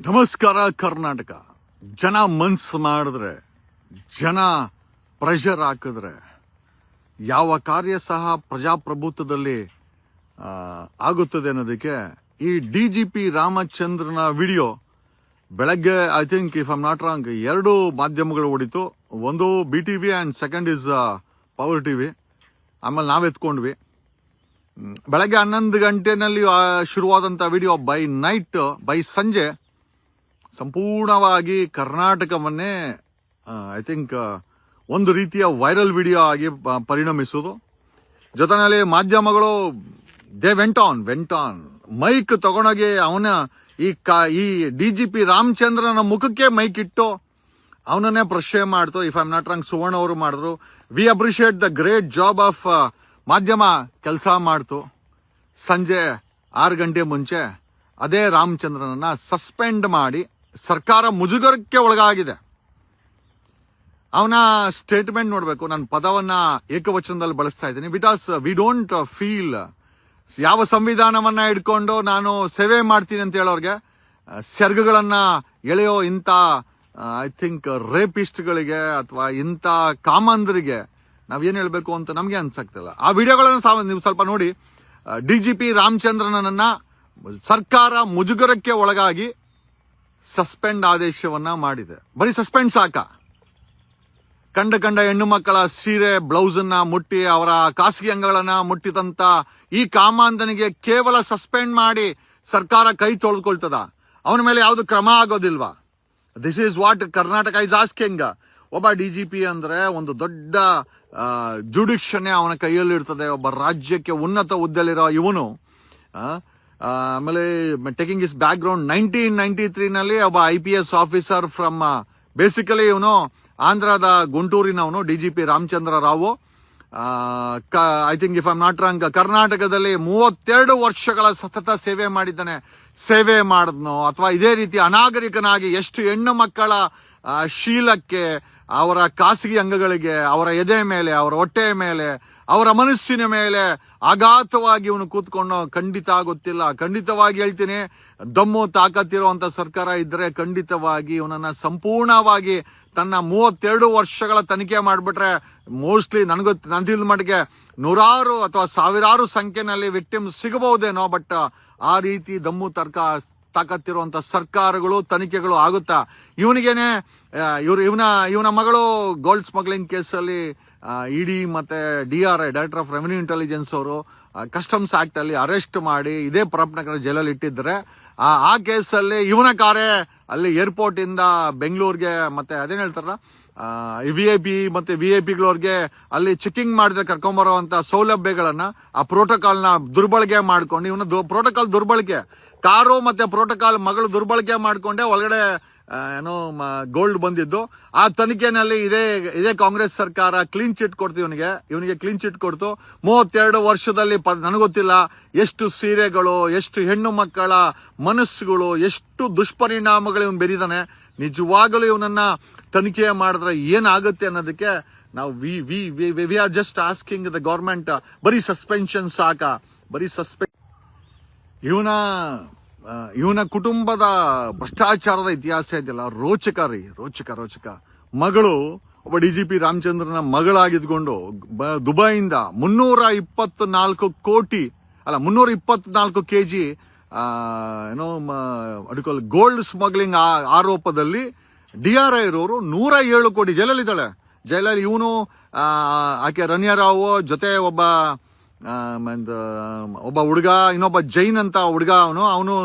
ನಮಸ್ಕಾರ ಕರ್ನಾಟಕ. ಜನ ಮನ್ಸು ಮಾಡಿದ್ರೆ, ಜನ ಪ್ರೆಷರ್ ಹಾಕಿದ್ರೆ ಯಾವ ಕಾರ್ಯ ಸಹ ಪ್ರಜಾಪ್ರಭುತ್ವದಲ್ಲಿ ಆಗುತ್ತದೆ ಅನ್ನೋದಕ್ಕೆ ಈ DGP ರಾಮಚಂದ್ರನ ವಿಡಿಯೋ ಬೆಳಗ್ಗೆ I think if I'm not wrong 2 ಮಾಧ್ಯಮಗಳು ಹೊಡಿತು. ಒಂದು BTV and second is power TV. ಆಮೇಲೆ ನಾವೆತ್ಕೊಂಡ್ವಿ. ಬೆಳಗ್ಗೆ 11 ಗಂಟೆನಲ್ಲಿ ಶುರುವಾದಂಥ ವಿಡಿಯೋ ಬೈ ಸಂಜೆ ಸಂಪೂರ್ಣವಾಗಿ ಕರ್ನಾಟಕವನ್ನೇ ಐ ಥಿಂಕ್ ಒಂದು ರೀತಿಯ ವೈರಲ್ ವಿಡಿಯೋ ಆಗಿ ಪರಿಣಮಿಸುವುದು. ಜೊತೆಯಲ್ಲಿ ಮಾಧ್ಯಮಗಳು ದೇ ವೆಂಟ್ ಆನ್ ಮೈಕ್ ತಗೊಂಡೋಗಿ ಅವನ ಈ DGP ರಾಮಚಂದ್ರನ ಮುಖಕ್ಕೆ ಮೈಕ್ ಇಟ್ಟು ಅವನನ್ನೇ ಪ್ರಶ್ನೆ ಮಾಡ್ತು. If I am not wrong Suvarna ಅವರು ಮಾಡಿದ್ರು. We appreciate the great job of ಮಾಧ್ಯಮ ಕೆಲಸ ಮಾಡ್ತು. ಸಂಜೆ 6 ಗಂಟೆ ಮುಂಚೆ ಅದೇ ರಾಮಚಂದ್ರನನ್ನ ಸಸ್ಪೆಂಡ್ ಮಾಡಿ ಸರ್ಕಾರ ಮುಜುಗರಕ್ಕೆ ಒಳಗಾಗಿದೆ. ಅವನ ಸ್ಟೇಟ್ಮೆಂಟ್ ನೋಡಬೇಕು. ನಾನು ಪದವನ್ನ ಏಕವಚನದಲ್ಲಿ ಬಳಸ್ತಾ ಇದ್ದೀನಿ. ಬಿಕಾಸ್ ವಿ ಡೋಂಟ್ ಫೀಲ್ ಯಾವ ಸಂವಿಧಾನವನ್ನ ಇಟ್ಕೊಂಡು ನಾನು ಸೇವೆ ಮಾಡ್ತೀನಿ ಅಂತ ಹೇಳೋರ್ಗೆ ಸೆರ್ಗಗಳನ್ನ ಎಳೆಯೋ ಇಂಥ ಐ ಥಿಂಕ್ ರೇಪಿಸ್ಟ್ಗಳಿಗೆ ಅಥವಾ ಇಂಥ ಕಾಮಂದರಿಗೆ ನಾವೇನು ಹೇಳಬೇಕು ಅಂತ ನಮಗೆ ಅನ್ಸಾಗ್ತಿಲ್ಲ. ಆ ವಿಡಿಯೋಗಳನ್ನು ನೀವು ಸ್ವಲ್ಪ ನೋಡಿ. DGP ರಾಮಚಂದ್ರನನ್ನ ಸರ್ಕಾರ ಮುಜುಗರಕ್ಕೆ ಒಳಗಾಗಿ ಸಸ್ಪೆಂಡ್ ಆದೇಶವನ್ನ ಮಾಡಿದೆ. ಬರೀ ಸಸ್ಪೆಂಡ್ ಸಾಕ? ಕಂಡ ಹೆಣ್ಣು ಮಕ್ಕಳ ಸೀರೆ ಬ್ಲೌಸ್ ಅನ್ನ ಮುಟ್ಟಿ ಅವರ ಖಾಸಗಿ ಅಂಗಗಳನ್ನ ಮುಟ್ಟಿದಂತ ಈ ಕಾಮಾಂಧನಿಗೆ ಕೇವಲ ಸಸ್ಪೆಂಡ್ ಮಾಡಿ ಸರ್ಕಾರ ಕೈ ತೊಳೆದುಕೊಳ್ತದ? ಅವನ ಮೇಲೆ ಯಾವುದು ಕ್ರಮ ಆಗೋದಿಲ್ವಾ? This is what Karnataka is asking. ಒಬ್ಬ DGP ಅಂದ್ರೆ ಒಂದು ದೊಡ್ಡ ಜುಡಿಕ್ಷನ್ನೇ ಅವನ ಕೈಯಲ್ಲಿ ಇರ್ತದೆ. ಒಬ್ಬ ರಾಜ್ಯಕ್ಕೆ ಉನ್ನತ ಹುದ್ದೆಲಿರೋ ಇವನು ಆಮೇಲೆ ಟೇಕಿಂಗ್ ಇಸ್ ಬ್ಯಾಕ್ ಗ್ರೌಂಡ್ 1993 ನಲ್ಲಿ ಒಬ್ಬ IPS ಆಫೀಸರ್ ಫ್ರಮ್ ಬೇಸಿಕಲಿ ಇವನು ಆಂಧ್ರದ ಗುಂಟೂರಿನವನು DGP Ramachandra Rao. I think if I'm not wrong ಕರ್ನಾಟಕದಲ್ಲಿ 32 ವರ್ಷಗಳ ಸತತ ಸೇವೆ ಮಾಡಿದ್ದಾನೆ. ಸೇವೆ ಮಾಡಿದ್ನೋ ಅಥವಾ ಇದೇ ರೀತಿ ಅನಾಗರಿಕನಾಗಿ ಎಷ್ಟು ಹೆಣ್ಣು ಮಕ್ಕಳ ಶೀಲಕ್ಕೆ, ಅವರ ಖಾಸಗಿ ಅಂಗಗಳಿಗೆ, ಅವರ ಎದೆ ಮೇಲೆ, ಅವರ ಹೊಟ್ಟೆಯ ಮೇಲೆ, ಅವರ ಮನಸ್ಸಿನ ಮೇಲೆ ಆಘಾತವಾಗಿ ಇವನು ಕೂತ್ಕೊಂಡು ಖಂಡಿತ ಗೊತ್ತಿಲ್ಲ. ಖಂಡಿತವಾಗಿ ಹೇಳ್ತೀನಿ, ದಮ್ಮು ತಾಕತ್ತಿರುವಂತ ಸರ್ಕಾರ ಇದ್ರೆ ಖಂಡಿತವಾಗಿ ಇವನನ್ನ ಸಂಪೂರ್ಣವಾಗಿ ತನ್ನ 32 ವರ್ಷಗಳ ತನಿಖೆ ಮಾಡಿಬಿಟ್ರೆ ಮೋಸ್ಟ್ಲಿ ನಂದಿಲ್ ಮಟ್ಟಿಗೆ ನೂರಾರು ಅಥವಾ ಸಾವಿರಾರು ಸಂಖ್ಯೆನಲ್ಲಿ ವಿಕ್ಟಿಮ್ ಸಿಗಬಹುದೇನೋ. ಬಟ್ ಆ ರೀತಿ ದಮ್ಮು ತಾಕತ್ತಿರುವಂತ ಸರ್ಕಾರಗಳು ತನಿಖೆಗಳು ಆಗುತ್ತಾ? ಇವನಿಗೇನೆ ಇವನ ಮಗಳು ಗೋಲ್ಡ್ ಸ್ಮಗ್ಲಿಂಗ್ ಕೇಸಲ್ಲಿ ED ಮತ್ತೆ DRI director of revenue intelligence ಅವರು ಕಸ್ಟಮ್ಸ್ ಆಕ್ಟ್ ಅಲ್ಲಿ ಅರೆಸ್ಟ್ ಮಾಡಿ ಇದೇ ಪ್ರಪ್ನಗರ ಜೈಲಲ್ಲಿ ಇಟ್ಟಿದ್ರೆ ಆ ಕೇಸಲ್ಲಿ ಇವನ ಕಾರೇ ಅಲ್ಲಿ ಏರ್ಪೋರ್ಟ್ ಇಂದ ಬೆಂಗಳೂರಿಗೆ ಮತ್ತೆ ಅದೇನ್ ಹೇಳ್ತಾರ VIP ಮತ್ತೆ VIPಗಳವ್ರಿಗೆ ಅಲ್ಲಿ ಚೆಕಿಂಗ್ ಮಾಡಿದ್ರೆ ಕರ್ಕೊಂಬರುವಂತ ಸೌಲಭ್ಯಗಳನ್ನ ಆ ಪ್ರೋಟೋಕಾಲ್ ನ ದುರ್ಬಳಕೆ ಮಾಡ್ಕೊಂಡು ಇವನ ಪ್ರೋಟೋಕಾಲ್ ದುರ್ಬಳಕೆ ಕಾರು ಮತ್ತೆ ಪ್ರೋಟೋಕಾಲ್ ಮಗಳು ದುರ್ಬಳಕೆ ಮಾಡ್ಕೊಂಡೆ ಒಳಗಡೆ ಏನೋ ಗೋಲ್ಡ್ ಬಂದಿದ್ದು. ಆ ತನಿಖೆನಲ್ಲಿ ಇದೇ ಕಾಂಗ್ರೆಸ್ ಸರ್ಕಾರ ಕ್ಲೀನ್ ಚಿಟ್ ಕೊಡ್ತು ಇವನಿಗೆ ಕ್ಲೀನ್ ಚಿಟ್ ಕೊಡ್ತು. 32 ವರ್ಷದಲ್ಲಿ ನನಗೊತ್ತಿಲ್ಲ ಎಷ್ಟು ಸೀರೆಗಳು, ಎಷ್ಟು ಹೆಣ್ಣು ಮಕ್ಕಳ ಮನಸ್ಸುಗಳು, ಎಷ್ಟು ದುಷ್ಪರಿಣಾಮಗಳು ಇವನು ಬೆರೀದಾನೆ. ನಿಜವಾಗಲೂ ಇವನನ್ನ ತನಿಖೆ ಮಾಡಿದ್ರೆ ಏನಾಗುತ್ತೆ ಅನ್ನೋದಕ್ಕೆ ನಾವು we are just asking the government. ಬರೀ ಸಸ್ಪೆನ್ಷನ್ ಸಾಕ? ಬರೀ ಇವನ ಕುಟುಂಬದ ಭ್ರಷ್ಟಾಚಾರದ ಇತಿಹಾಸ ಇದೆಯಲ್ಲ, ರೋಚಕ. ಮಗಳು ಒಬ್ಬ DGP ರಾಮಚಂದ್ರನ ಮಗಳಾಗಿದ್ಕೊಂಡು ದುಬೈಯಿಂದ 324 ಕೋಟಿ ಅಲ್ಲ 324 kg ಏನೋ ಗೋಲ್ಡ್ ಸ್ಮಗ್ಲಿಂಗ್ ಆರೋಪದಲ್ಲಿ DRI ಇರೋರು 107 ಕೋಟಿ ಜೈಲಲ್ಲಿದ್ದಾಳೆ. ಜೈಲಲ್ಲಿ ಇವನು ಆಕೆ ರನ್ಯಾ ರಾವ್ ಜೊತೆ ಒಬ್ಬ ಹುಡುಗ, ಇನ್ನೊಬ್ಬ ಜೈನ್ ಅಂತ ಹುಡುಗ, ಅವನು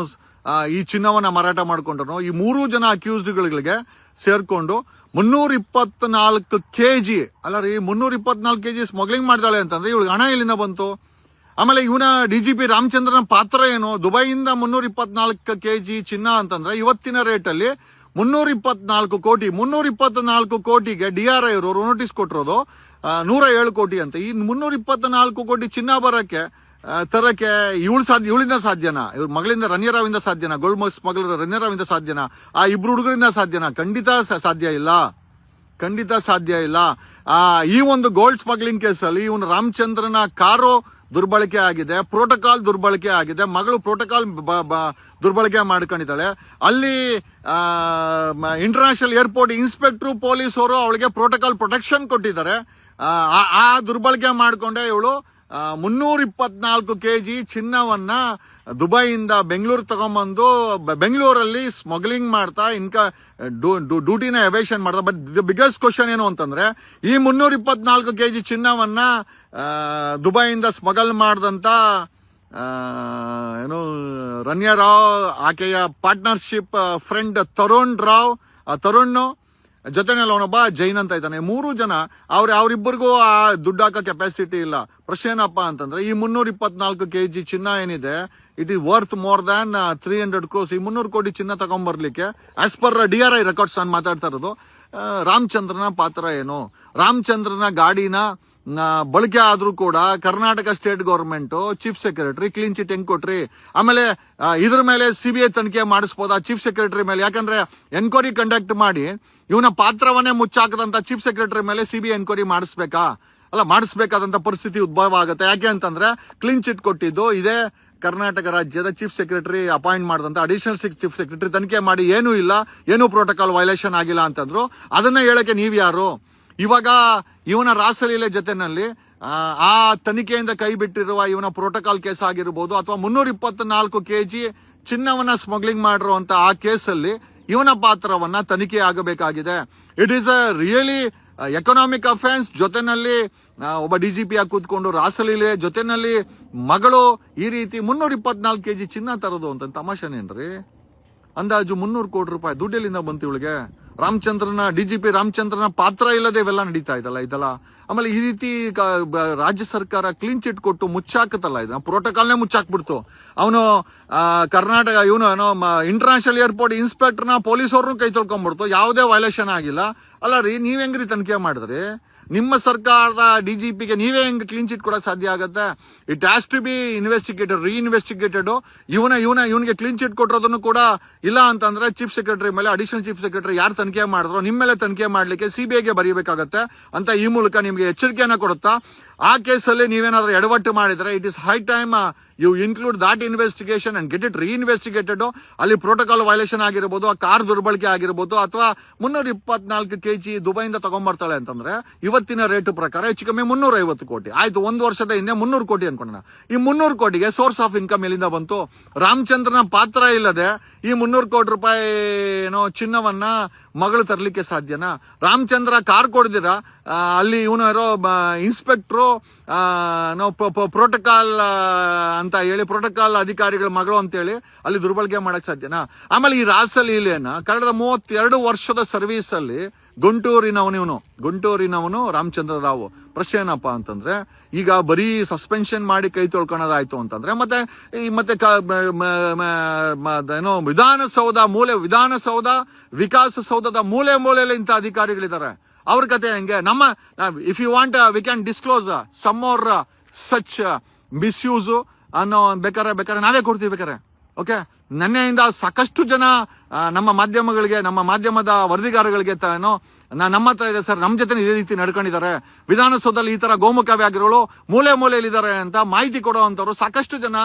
ಈ ಚಿನ್ನವನ್ನ ಮಾರಾಟ ಮಾಡ್ಕೊಂಡ್ರು. ಈ 3 ಜನ ಅಕ್ಯೂಸ್ಡ್ಗಳಿಗೆ ಸೇರ್ಕೊಂಡು 324 kg ಅಲ್ಲ ರೀ 324 kg ಸ್ಮಗ್ಲಿಂಗ್ ಮಾಡ್ತಾಳೆ ಅಂತಂದ್ರೆ ಇವಳಿಗೆ ಹಣ ಎಲ್ಲಿಂದ ಬಂತು? ಆಮೇಲೆ ಇವನ DGP ರಾಮಚಂದ್ರನ ಪಾತ್ರ ಏನು? ದುಬೈಯಿಂದ 324 kg ಚಿನ್ನ ಅಂತಂದ್ರೆ ಇವತ್ತಿನ ರೇಟ್ ಅಲ್ಲಿ 324 ಕೋಟಿಗೆ DRI ಅವರು ನೋಟಿಸ್ ಕೊಟ್ಟಿರೋದು 107 ಕೋಟಿ ಅಂತ. ಈ 324 ಕೋಟಿ ಚಿನ್ನ ತರಕ್ಕೆ ಇವಳಿಂದ ಸಾಧ್ಯನಾ? ಇವ್ರ ಮಗಳಿಂದ ರನ್ಯರಾವಿಂದ ಸಾಧ್ಯನಾ? ಗೋಲ್ಡ್ ಸ್ಮಗ್ಲರ್ ರನ್ಯರಾವಿಂದ ಸಾಧ್ಯನಾ? ಆ 2 ಹುಡುಗರಿಂದ ಸಾಧ್ಯನಾ? ಖಂಡಿತ ಸಾಧ್ಯ ಇಲ್ಲ. ಈ ಒಂದು ಗೋಲ್ಡ್ ಸ್ಮಗ್ಲಿಂಗ್ ಕೇಸಲ್ಲಿ ಇವನು ರಾಮಚಂದ್ರನ ಕಾರು ದುರ್ಬಳಕೆ ಆಗಿದೆ, ಪ್ರೋಟೋಕಾಲ್ ದುರ್ಬಳಕೆ ಆಗಿದೆ. ಮಗಳು ಪ್ರೋಟೋಕಾಲ್ ದುರ್ಬಳಕೆ ಮಾಡ್ಕೊಂಡಿದ್ದಾಳೆ. ಅಲ್ಲಿ ಇಂಟರ್ನ್ಯಾಷನಲ್ ಏರ್ಪೋರ್ಟ್ ಇನ್ಸ್ಪೆಕ್ಟರ್ ಪೊಲೀಸರು ಅವಳಿಗೆ ಪ್ರೋಟೋಕಾಲ್ ಪ್ರೊಟೆಕ್ಷನ್ ಕೊಟ್ಟಿದ್ದಾರೆ. ಆ ದುರ್ಬಳಕೆ ಮಾಡಿಕೊಂಡೆ ಇವಳು 324 kg ಚಿನ್ನವನ್ನ ದುಬೈಯಿಂದ ಬೆಂಗಳೂರು ತಗೊಂಬಂದು ಬೆಂಗಳೂರಲ್ಲಿ ಸ್ಮಗ್ಲಿಂಗ್ ಮಾಡ್ತಾ ಡ್ಯೂಟಿನ ಎವೇಷನ್ ಮಾಡ್ತಾ. ಬಟ್ ದ ಬಿಗ್ಗೆಸ್ಟ್ ಕ್ವಶನ್ ಏನು ಅಂತಂದ್ರೆ, ಈ 324 kg ಚಿನ್ನವನ್ನ ದುಬೈಯಿಂದ ಸ್ಮಗಲ್ ಮಾಡಿದಂತ ಏನು ರನ್ಯಾ ರಾವ್, ಆಕೆಯ ಪಾರ್ಟ್ನರ್ಶಿಪ್ ಫ್ರೆಂಡ್ ತರುಣ್ ಜೊತೆನಲ್ಲಿ ಅವನೊಬ್ಬ ಜೈನ್ ಅಂತ ಇದ್ದಾನೆ. 3 ಜನ ಅವ್ರಿಬ್ಬರಿಗೂ ಆ ದುಡ್ಡು ಹಾಕೋ ಕೆಪಾಸಿಟಿ ಇಲ್ಲ. ಪ್ರಶ್ನೆ ಏನಪ್ಪಾ ಅಂತಂದ್ರೆ, ಈ 324 kg ಚಿನ್ನ ಏನಿದೆ, it is worth more than 300 crores. ಈ 300 ಕೋಟಿ ಚಿನ್ನ ತಗೊಂಡ್ಬರ್ಲಿಕ್ಕೆ ಆಸ್ ಪರ್ DRI ರೆಕಾರ್ಡ್ಸ್ ನಾನು ಮಾತಾಡ್ತಾ ಇರೋದು. ರಾಮಚಂದ್ರನ ಪಾತ್ರ ಏನು? ರಾಮಚಂದ್ರನ ಗಾಡಿನ ಬಳಕೆ ಆದ್ರೂ ಕೂಡ Karnataka state government chief secretary clean chit ಹೆಂಗ್ ಕೊಟ್ರಿ? ಆಮೇಲೆ ಇದ್ರ ಮೇಲೆ CBI ತನಿಖೆ ಮಾಡಿಸ್ಬೋದಾ ಚೀಫ್ ಸೆಕ್ರೆಟರಿ ಮೇಲೆ? ಯಾಕಂದ್ರೆ ಎನ್ಕ್ವೈರಿ ಕಂಡಕ್ಟ್ ಮಾಡಿ ಇವನ ಪಾತ್ರವನ್ನೇ ಮುಚ್ಚಾಕದಂತ ಚೀಫ್ ಸೆಕ್ರೆಟರಿ ಮೇಲೆ CBI ಎನ್ಕ್ವೈರಿ ಮಾಡಿಸ್ಬೇಕಾ? ಅಲ್ಲ, ಮಾಡಿಸ್ಬೇಕಾದಂತ ಪರಿಸ್ಥಿತಿ ಉದ್ಭವ ಆಗುತ್ತೆ. ಯಾಕೆ ಅಂತಂದ್ರೆ ಕ್ಲೀನ್ ಚಿಟ್ ಕೊಟ್ಟಿದ್ದು ಇದೇ ಕರ್ನಾಟಕ ರಾಜ್ಯದ ಚೀಫ್ ಸೆಕ್ರೆಟರಿ ಅಪಾಯಿಂಟ್ ಮಾಡಿದಂತ ಅಡಿಷನಲ್ ಚೀಫ್ ಸೆಕ್ರೆಟರಿ ತನಿಖೆ ಮಾಡಿ ಏನೂ ಇಲ್ಲ, ಏನೂ ಪ್ರೋಟೋಕಾಲ್ ವೈಲೇಷನ್ ಆಗಿಲ್ಲ ಅಂತಂದ್ರು. ಅದನ್ನ ಹೇಳಕ್ಕೆ ನೀವ್ಯಾರು? ಇವಾಗ ಇವನ ರಾಸಲೀಲೆ ಜೊತೆನಲ್ಲಿ ಆ ತನಿಖೆಯಿಂದ ಕೈ ಬಿಟ್ಟಿರುವ ಇವನ ಪ್ರೋಟೋಕಾಲ್ ಕೇಸ್ ಆಗಿರ್ಬೋದು, ಅಥವಾ 324 kg ಚಿನ್ನವನ್ನ ಸ್ಮಗ್ಲಿಂಗ್ ಮಾಡಿರುವಂತ ಆ ಕೇಸಲ್ಲಿ ಇವನ ಪಾತ್ರವನ್ನ ತನಿಖೆ ಆಗಬೇಕಾಗಿದೆ. It is a really economic offence. ಜೊತೆನಲ್ಲಿ ಒಬ್ಬ DGP ಆಗಿ ಕೂತ್ಕೊಂಡು ರಾಸಲೀಲೆ ಜೊತೆನಲ್ಲಿ ಮಗಳು ಈ ರೀತಿ 324 kg ಚಿನ್ನ ತರೋದು ಅಂತ ತಮಾಷೆನೇನ್ರಿ? ಅಂದಾಜು 300 ಕೋಟಿ ರೂಪಾಯಿ ದುಡ್ಡೆಲ್ಲಿಂದ ಬಂತು ಇವಳಿಗೆ? DGP ರಾಮಚಂದ್ರನ ಪಾತ್ರ ಇಲ್ಲದೆ ಇವೆಲ್ಲ ನಡೀತಾ ಇದಲ್ಲ. ಆಮೇಲೆ ಈ ರೀತಿ ರಾಜ್ಯ ಸರ್ಕಾರ ಕ್ಲೀನ್ ಚಿಟ್ ಕೊಟ್ಟು ಮುಚ್ಚಾಕತ್ತಲ್ಲ, ಇದನ್ನ ಪ್ರೋಟೋಕಾಲ್ನೇ ಮುಚ್ಚಾಕ್ಬಿಡ್ತು. ಅವನು ಕರ್ನಾಟಕ ಇಂಟರ್ನ್ಯಾಷನಲ್ ಏರ್ಪೋರ್ಟ್ ಇನ್ಸ್ಪೆಕ್ಟರ್ನ ಪೊಲೀಸವ್ರನ್ನು ಕೈ ತೊಳ್ಕೊಂಡ್ಬಿಡ್ತು. ಯಾವುದೇ ವೈಲೇಷನ್ ಆಗಿಲ್ಲ. ಅಲ್ಲ ರೀ, ನೀವ್ ಹೆಂಗ್ರಿ ತನಿಖೆ ಮಾಡಿದ್ರಿ? ನಿಮ್ಮ ಸರ್ಕಾರದ DGPಗೆ ನೀವೇ ಹೆಂಗ್ ಕ್ಲೀನ್ ಚಿಟ್ ಕೊಡಕ್ ಸಾಧ್ಯ ಆಗತ್ತೆ? It has to be investigated, reinvestigated. ಇವನಿಗೆ ಕ್ಲೀನ್ ಚಿಟ್ ಕೊಟ್ಟಿರೋದನ್ನು ಕೂಡ ಇಲ್ಲ ಅಂತಂದ್ರೆ ಚೀಫ್ ಸೆಕ್ರೆಟರಿ ಮೇಲೆ, ಅಡಿಷನಲ್ ಚೀಫ್ ಸೆಕ್ರೆಟರಿ ಯಾರು ತನಿಖೆ ಮಾಡಿದ್ರು ನಿಮ್ಮ ಮೇಲೆ ತನಿಖೆ ಮಾಡ್ಲಿಕ್ಕೆ CBIಗೆ ಬರೀಬೇಕಾಗತ್ತೆ ಅಂತ ಈ ಮೂಲಕ ನಿಮ್ಗೆ ಎಚ್ಚರಿಕೆಯನ್ನ ಕೊಡುತ್ತಾ. ಆ ಕೇಸಲ್ಲಿ ನೀವೇನಾದ್ರೂ ಎಡವಟ್ಟು ಮಾಡಿದ್ರೆ it is high time you include that investigation and get it reinvestigated. ಅಲ್ಲಿ ಪ್ರೋಟೋಕಾಲ್ ವೈಲೇಷನ್ ಆಗಿರ್ಬೋದು, ಆ ಕಾರ್ ದುರ್ಬಳಕೆ ಆಗಿರ್ಬೋದು, ಅಥವಾ 324 kg ದುಬೈಯಿಂದ ತಗೊಂಡ್ಬರ್ತಾಳೆ ಅಂತಂದ್ರೆ ಇವತ್ತಿನ ರೇಟ್ ಪ್ರಕಾರ ಹೆಚ್ಚು ಕಮ್ಮಿ 350 ಕೋಟಿ ಆಯ್ತು. 1 ವರ್ಷದ ಹಿಂದೆ 300 ಕೋಟಿ ಅನ್ಕೊಂಡ. ಈ 300 ಕೋಟಿಗೆ ಸೋರ್ಸ್ ಆಫ್ ಇನ್ಕಮ್ ಎಲ್ಲಿಂದ ಬಂತು? ರಾಮಚಂದ್ರನ ಪಾತ್ರ ಇಲ್ಲದೆ ಈ 300 ಕೋಟಿ ರೂಪಾಯಿ ಚಿನ್ನವನ್ನ ಮಗಳು ತರಲಿಕ್ಕೆ ಸಾಧ್ಯನಾ? ರಾಮಚಂದ್ರ ಕಾರ್ ಕೊಡ್ದಿರ ಅಲ್ಲಿ ಇವನು ಯಾರೋ ಇನ್ಸ್ಪೆಕ್ಟ್ರು ಪ್ರೋಟೋಕಾಲ್ ಅಂತ ಹೇಳಿ, ಪ್ರೋಟೋಕಾಲ್ ಅಧಿಕಾರಿಗಳ ಮಗಳು ಅಂತೇಳಿ ಅಲ್ಲಿ ದುರ್ಬಳಕೆ ಮಾಡಕ್ ಸಾಧ್ಯನಾ? ಆಮೇಲೆ ಈ ರಾಸಲೀಲೆಯನ್ನ ಕಳೆದ 32 ವರ್ಷದ ಸರ್ವಿಸ್ ಅಲ್ಲಿ ಗುಂಟೂರಿನವನು ರಾಮಚಂದ್ರ ರಾವ್. ಪ್ರಶ್ನೆ ಏನಪ್ಪಾ ಅಂತಂದ್ರೆ, ಈಗ ಬರೀ ಸಸ್ಪೆನ್ಷನ್ ಮಾಡಿ ಕೈ ತೊಳ್ಕೊಳೋದಾಯ್ತು ಅಂತಂದ್ರೆ ಮತ್ತೆ ಏನೋ ವಿಧಾನಸೌಧ ವಿಕಾಸಸೌಧದ ಮೂಲೆಯಲ್ಲಿ ಇಂಥ ಅಧಿಕಾರಿಗಳಿದ್ದಾರೆ. ಅವ್ರ ಕತೆ ಹೆಂಗೆ? If you want we can disclose some more such misuse ಅನ್ನೋ ಬೇಕಾರೆ ನಾವೇ ಕೊಡ್ತೀವಿ ಬೇಕಾರೆ. ಓಕೆ, ನೆನ್ನೆಯಿಂದ ಸಾಕಷ್ಟು ಜನ ನಮ್ಮ ಮಾಧ್ಯಮಗಳಿಗೆ, ನಮ್ಮ ಮಾಧ್ಯಮದ ವರದಿಗಾರಗಳಿಗೆ ನಮ್ಮ ಹತ್ರ ಇದೆ ಸರ್, ನಮ್ಮ ಜೊತೆ ಇದೇ ರೀತಿ ನಡ್ಕೊಂಡಿದ್ದಾರೆ, ವಿಧಾನಸೌಧದಲ್ಲಿ ಈ ತರ ಗೋಮುಖ ವ್ಯಾಘ್ರಗಳು ಮೂಲೆಯಲ್ಲಿದ್ದಾರೆ ಅಂತ ಮಾಹಿತಿ ಕೊಡುವಂತವ್ರು ಸಾಕಷ್ಟು ಜನ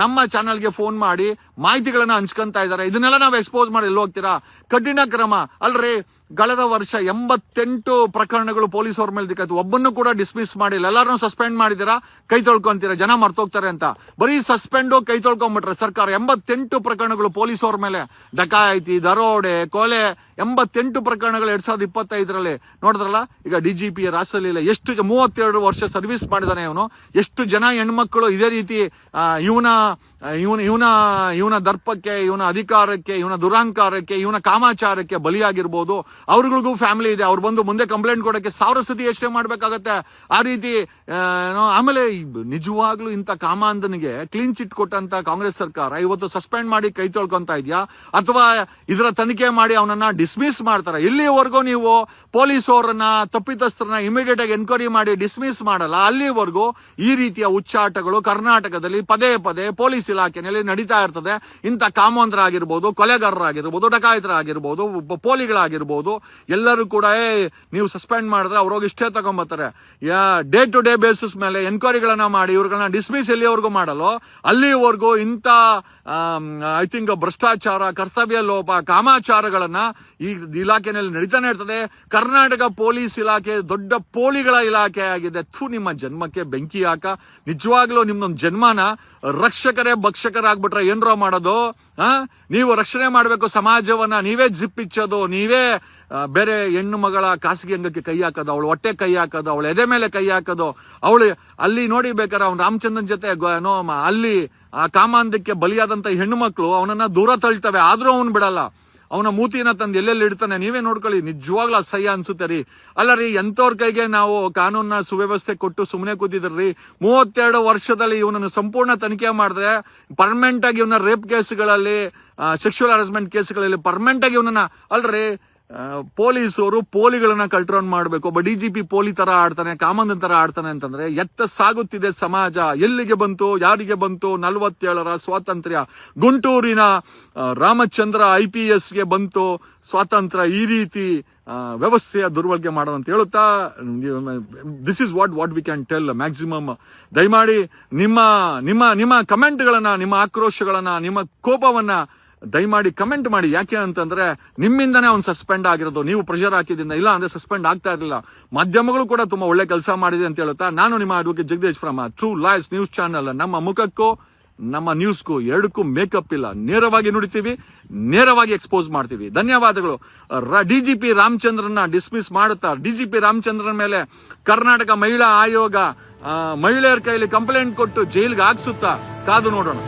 ನಮ್ಮ ಚಾನೆಲ್ಗೆ ಫೋನ್ ಮಾಡಿ ಮಾಹಿತಿಗಳನ್ನ ಹಂಚ್ಕೊಂತ ಇದ್ದಾರೆ. ಇದನ್ನೆಲ್ಲ ನಾವು ಎಕ್ಸ್ಪೋಸ್ ಮಾಡಿ ಎಲ್ಲಿ ಹೋಗ್ತೀರಾ? ಕಠಿಣ ಕ್ರಮ ಅಲ್ರಿ. ಕಳೆದ ವರ್ಷ 88 ಪ್ರಕರಣಗಳು ಪೊಲೀಸವ್ರ ಮೇಲೆ ದಿಕ್ಕಾಯ್ತು. ಒಬ್ಬನ್ನು ಕೂಡ ಡಿಸ್ಮಿಸ್ ಮಾಡಿಲ್ಲ. ಎಲ್ಲಾರನ್ನೂ ಸಸ್ಪೆಂಡ್ ಮಾಡಿದಿರಾ, ಕೈ ತೊಳ್ಕೊಂತೀರಾ, ಜನ ಮರ್ತೋಗ್ತಾರೆ ಅಂತ. ಬರೀ ಸಸ್ಪೆಂಡು, ಕೈ ತೊಳ್ಕೊಂಡ್ಬಿಟ್ರೆ ಸರ್ಕಾರ. 88 ಪ್ರಕರಣಗಳು ಪೊಲೀಸವ್ರ ಮೇಲೆ, ಡಕಾಯಿತಿ, ದರೋಡೆ, ಕೊಲೆ, 88 ಪ್ರಕರಣಗಳು 2025ರಲ್ಲಿ ನೋಡಿದ್ರಲ್ಲ. ಈಗ DGP ರಾಸಲೀಲೆ ಎಷ್ಟು 32 ವರ್ಷ ಸರ್ವಿಸ್ ಮಾಡಿದಾನೆ ಇವನು. ಎಷ್ಟು ಜನ ಹೆಣ್ಮಕ್ಳು ಇದೇ ರೀತಿ ಇವನ ದರ್ಪಕ್ಕೆ, ಇವನ ಅಧಿಕಾರಕ್ಕೆ, ಇವನ ದುರಾಂಕಾರಕ್ಕೆ, ಇವನ ಕಾಮಾಚಾರಕ್ಕೆ ಬಲಿಯಾಗಿರ್ಬೋದು. ಅವ್ರಿಗಳಿಗೂ ಫ್ಯಾಮಿಲಿ ಇದೆ, ಅವ್ರು ಬಂದು ಮುಂದೆ ಕಂಪ್ಲೇಂಟ್ ಕೊಡಕ್ಕೆ 1000 ಸತಿ ಯೋಚನೆ ಮಾಡ್ಬೇಕಾಗತ್ತೆ. ಆ ರೀತಿ ಆಮೇಲೆ ನಿಜವಾಗ್ಲೂ ಇಂಥ ಕಾಮಾಂಧನಿಗೆ ಕ್ಲೀನ್ ಚಿಟ್ ಕೊಟ್ಟಂತ ಕಾಂಗ್ರೆಸ್ ಸರ್ಕಾರ ಇವತ್ತು ಸಸ್ಪೆಂಡ್ ಮಾಡಿ ಕೈ ತೊಳ್ಕೊಂತ ಇದೆಯಾ, ಅಥವಾ ಇದರ ತನಿಖೆ ಮಾಡಿ ಅವನನ್ನ ಡಿಸ್ಮಿಸ್ ಮಾಡ್ತಾರೆ. ಇಲ್ಲಿವರೆಗೂ ನೀವು ಪೊಲೀಸ್ ಅವರನ್ನ ತಪ್ಪಿತಸ್ಥರನ್ನ ಇಮಿಡಿಯೇಟ್ ಆಗಿ ಎನ್ಕ್ವೈರಿ ಮಾಡಿ ಡಿಸ್ಮಿಸ್ ಮಾಡಲ್ಲ, ಅಲ್ಲಿವರೆಗೂ ಈ ರೀತಿಯ ಉಚ್ಚಾಟಗಳು ಕರ್ನಾಟಕದಲ್ಲಿ ಪದೇ ಪದೇ ಪೊಲೀಸ್ ಇಲಾಖೆಯಲ್ಲಿ ನಡೀತಾ ಇರ್ತದೆ. ಇಂಥ ಕಾಮವಂತರಾಗಿರ್ಬೋದು, ಕೊಲೆಗಾರರಾಗಿರ್ಬೋದು, ಡಕಾಯಿತರಾಗಿರ್ಬೋದು, ಪೋಲಿಗಳಾಗಿರ್ಬೋದು, ಎಲ್ಲರೂ ಕೂಡ ನೀವು ಸಸ್ಪೆಂಡ್ ಮಾಡಿದ್ರೆ ಅವ್ರೋಗಿ ಇಷ್ಟೇ ತಗೊಂಬರ್ತಾರೆ. ಡೇ ಟು ಡೇ ಬೇಸಿಸ್ ಮೇಲೆ ಎನ್ಕ್ವೈರಿಗಳನ್ನ ಮಾಡಿ ಇವ್ರುಗಳನ್ನ ಡಿಸ್ಮಿಸ್ ಎಲ್ಲಿವರೆಗೂ ಮಾಡಲು ಅಲ್ಲಿವರೆಗೂ ಇಂಥ ಐ ಥಿಂಕ್ ಭ್ರಷ್ಟಾಚಾರ, ಕರ್ತವ್ಯ ಲೋಪ, ಕಾಮಾಚಾರಗಳನ್ನ ಈ ಇಲಾಖೆಯಲ್ಲಿ ನಡೀತಾನೆ ಇರ್ತದೆ. ಕರ್ನಾಟಕ ಪೊಲೀಸ್ ಇಲಾಖೆ ದೊಡ್ಡ ಪೋಲಿಗಳ ಇಲಾಖೆ ಆಗಿದೆ. ನಿಮ್ಮ ಜನ್ಮಕ್ಕೆ ಬೆಂಕಿ ಹಾಕ. ನಿಜವಾಗ್ಲೂ ನಿಮ್ದೊಂದು ಜನ್ಮನ ರಕ್ಷಕರೇ ಭಕ್ಷಕರಾಗ್ಬಿಟ್ರೆ ಏನ್ರೋ ಮಾಡೋದು? ನೀವು ರಕ್ಷಣೆ ಮಾಡಬೇಕು ಸಮಾಜವನ್ನ, ನೀವೇ ಜಿಪ್ಪಿಚ್ಚೋದು, ನೀವೇ ಬೇರೆ ಹೆಣ್ಣು ಮಗಳ ಖಾಸಗಿ ಅಂಗಕ್ಕೆ ಕೈ ಹಾಕೋದು, ಅವಳು ಹೊಟ್ಟೆ ಕೈ ಹಾಕೋದು, ಅವಳು ಎದೆ ಮೇಲೆ ಕೈ ಹಾಕೋದು. ಅವಳು ಅಲ್ಲಿ ನೋಡಿ ಬೇಕಾರೆ ಅವ್ನು ರಾಮಚಂದ್ರನ್ ಜೊತೆ ಅಲ್ಲಿ ಆ ಕಾಮಾಂಧಕ್ಕೆ ಬಲಿಯಾದಂತ ಹೆಣ್ಣು ಮಕ್ಕಳು ಅವನನ್ನ ದೂರ ತಳ್ತವೆ, ಆದ್ರೂ ಅವನು ಬಿಡಲ್ಲ. ಅವನ ಮೂತಿನ ತಂದು ಎಲ್ಲೆಲ್ಲಿ ಇಡ್ತಾನೆ. ನೀವೇ ನೋಡ್ಕೊಳ್ಳಿ. ನಿಜವಾಗ್ಲೂ ಅಸಹ್ಯ ಅನ್ಸುತ್ತೆ ರೀ. ಅಲ್ಲ ರೀ, ಎಂತವ್ರ ಕೈಗೆ ನಾವು ಕಾನೂನ ಸುವ್ಯವಸ್ಥೆ ಕೊಟ್ಟು ಸುಮ್ಮನೆ ಕೂತಿದ್ರಿ? 32 ವರ್ಷದಲ್ಲಿ ಇವನನ್ನು ಸಂಪೂರ್ಣ ತನಿಖೆ ಮಾಡಿದ್ರೆ ಪರ್ಮನೆಂಟ್ ಆಗಿ ಇವನ ರೇಪ್ ಕೇಸ್ಗಳಲ್ಲಿ, ಸೆಕ್ಷುವಲ್ ಹರಾಸ್ಮೆಂಟ್ ಕೇಸ್ಗಳಲ್ಲಿ ಪರ್ಮನೆಂಟ್ ಆಗಿ ಇವನನ್ನ, ಅಲ್ರಿ ಪೊಲೀಸರು ಪೋಲಿಗಳನ್ನ ಕಂಟ್ರೋಲ್ ಮಾಡಬೇಕು. ಒಬ್ಬ DGP ಪೋಲಿ ತರ ಆಡ್ತಾನೆ, ಕಾಮಂದನ್ ತರ ಆಡ್ತಾನೆ ಅಂತಂದ್ರೆ ಎತ್ತ ಸಾಗುತ್ತಿದೆ ಸಮಾಜ? ಎಲ್ಲಿಗೆ ಬಂತು? ಯಾರಿಗೆ ಬಂತು 47ರ ಸ್ವಾತಂತ್ರ್ಯ? ಗುಂಟೂರಿನ ರಾಮಚಂದ್ರ IPS ಗೆ ಬಂತು ಸ್ವಾತಂತ್ರ್ಯ? ಈ ರೀತಿ ವ್ಯವಸ್ಥೆಯ ದುರ್ಬಳಕೆ ಮಾಡೋಣ ಅಂತ ಹೇಳುತ್ತಾ, this is what we can tell maximum. ದಯಮಾಡಿ ನಿಮ್ಮ ನಿಮ್ಮ ನಿಮ್ಮ ಕಮೆಂಟ್ಗಳನ್ನ, ನಿಮ್ಮ ಆಕ್ರೋಶಗಳನ್ನ, ನಿಮ್ಮ ಕೋಪವನ್ನ ದಯಮಾಡಿ ಕಮೆಂಟ್ ಮಾಡಿ. ಯಾಕೆ ಅಂತಂದ್ರೆ ನಿಮ್ಮಿಂದನೇ ಅವ್ನು ಸಸ್ಪೆಂಡ್ ಆಗಿರೋದು, ನೀವು ಪ್ರೆಷರ್ ಹಾಕಿದ್ರಿಂದ. ಇಲ್ಲ ಅಂದ್ರೆ ಸಸ್ಪೆಂಡ್ ಆಗ್ತಾ ಇರಲಿಲ್ಲ. ಮಾಧ್ಯಮಗಳು ಕೂಡ ತುಂಬಾ ಒಳ್ಳೆ ಕೆಲಸ ಮಾಡಿದೆ ಅಂತ ಹೇಳುತ್ತಾ, ನಾನು ನಿಮ್ಮ advocate Jagadish from true lawyers news channel. ನಮ್ಮ ಮುಖಕ್ಕೂ ನಮ್ಮ ನ್ಯೂಸ್ಗೂ ಎರಡಕ್ಕೂ ಮೇಕಪ್ ಇಲ್ಲ. ನೇರವಾಗಿ ನುಡಿತೀವಿ, ನೇರವಾಗಿ ಎಕ್ಸ್ಪೋಸ್ ಮಾಡ್ತೀವಿ. ಧನ್ಯವಾದಗಳು. DGP ರಾಮಚಂದ್ರನ್ನ ಡಿಸ್ಮಿಸ್ ಮಾಡುತ್ತಾ, DGP ರಾಮಚಂದ್ರನ್ ಮೇಲೆ ಕರ್ನಾಟಕ ಮಹಿಳಾ ಆಯೋಗ ಮಹಿಳೆಯರ ಕೈಲಿ ಕಂಪ್ಲೇಂಟ್ ಕೊಟ್ಟು ಜೈಲ್ಗೆ ಹಾಕ್ಸುತ್ತಾ, ಕಾದು ನೋಡೋಣ.